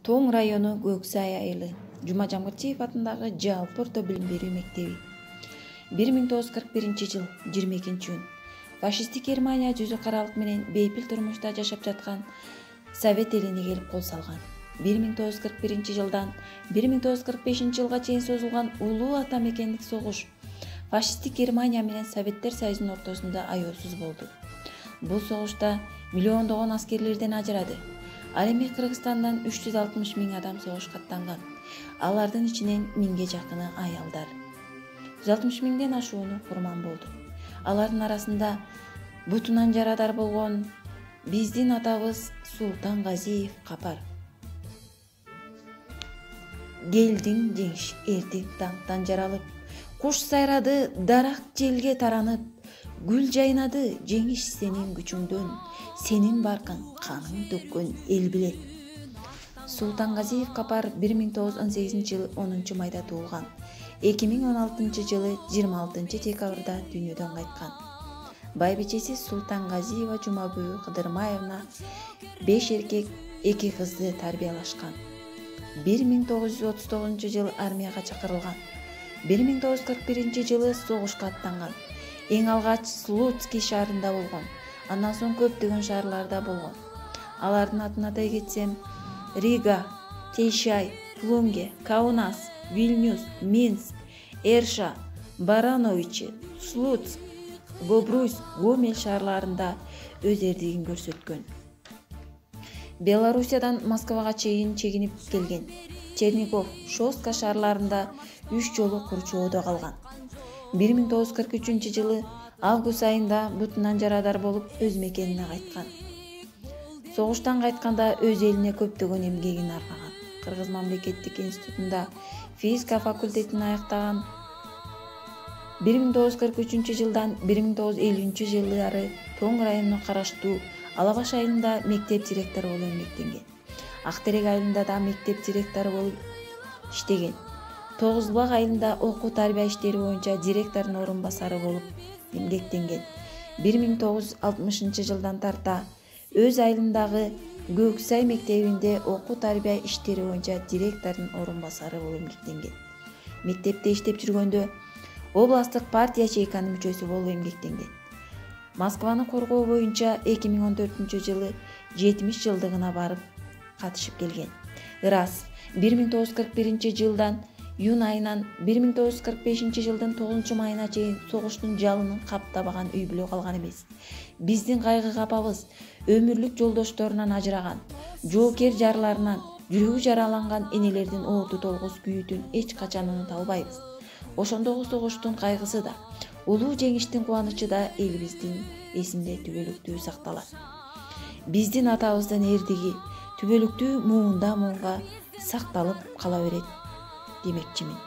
Тоң району Көксай айылы Жума Жамгырчиев атындагы жалпы орто билим берүү мектеби. 1941 жыл 22-июнь фашисттик Германия жүзү каралык менен бейпил турмушта жашап жаткан Совет элине келип кол салган. 1941 жылдан 1945 жылга чейин созулган улуу ата мекендик согуш фашисттик Германия менен Советтер Союзунун ортосунда аеосуз болду. Бул согушта миллиондогон аскерлерден ажырады. Ал эми Кыргызстандан 360 миң адам согушка аттанган. Алардын ичинен 1000ге жакыны аялдар. 160 миңден ашууну курман болду. Алардын арасында бутунан жарадар болгон биздин атабыз Султан Газиев Капар. Келдиң жеңиш эртең таңтан жаралып, куш сайрады дарак желге таранып, гүл жайнады жеңиш сенин күчүңдөн, сенин баркың каның төккөн эл билет. Султан Газиев Капар 1918 жылы 10 майда туулган. 2016 жылы 26 декабрда дүйнөдөн кайткан. Байбичеси Султан Газиева Жумабүй Кыдырмаевна 5 эркек 2 кызды тарбиялашкан. 1939 жылы армияга чакырылган. 1941 жылы согушка аттанган. Эң алгач Слуцкий шаарында болгон. Андан соң көптөгөн шаарларда болгон. Алардын атын атай кетсем, Рига, Тейшай, Плунге, Каунас, Вильнюс, Минск, Эрша, Барановичи, Слуцк, Бобруйск, Гомель шаарларында өз эрдигин көрсөткөн. Белоруссиядан Москвага чейин чегинип келген. Чернигов, Шостка шаарларында 3 жолу курчоодо калган. 1943 жылы август айында бутунан жарадар болуп өз мекенине кайткан. Согуштан кайтканда өз элине көптөгөн эмгегин арнаган. Кыргыз мамлекеттик институтунда физика факультетин аяктаган. 1943 жылдан 1950 жылдары Тоң районуна караштуу Алабаш айылында мектеп директору болуп эмгектенген. Актерек айылында да мектеп директору болуп иштеген. Тогузбак айылында окуу тарбия иштери боюнча директордун орун басары болуп эмгектенген. 1960 жылдан тарта өз айылындагы Көксай мектебинде окуу тарбия иштери боюнча директордун орун басары болуп эмгектенген. Мектепте иштеп жүргөндө областтык партия ячейканын мүчөсү болуп эмгектенген. Москваны коргоо боюнча 2014 жылы 70 жылдыгына барып катышып келген. Ырас 1941 жылдан июнь айынан 1945 жылдын 9 майына чейин согуштун жалынын каптабаган үй бүлө калган эмес. Биздин кайгы капабыз өмүрлүк жолдошторунан ажыраган, жоокер жарларынан жүрөгү жараланган энелердин ооту толгус күйүүтүн эч качан унута албайбыз. Ошондогу согуштун кайгысы да, улуу жеңиштин кубанычы да элибиздин эсинде түбөлүктүү сакталат. Биздин атабыздын эрдиги түбөлүктүү муунда муунга сакталып кала берет демекчимин.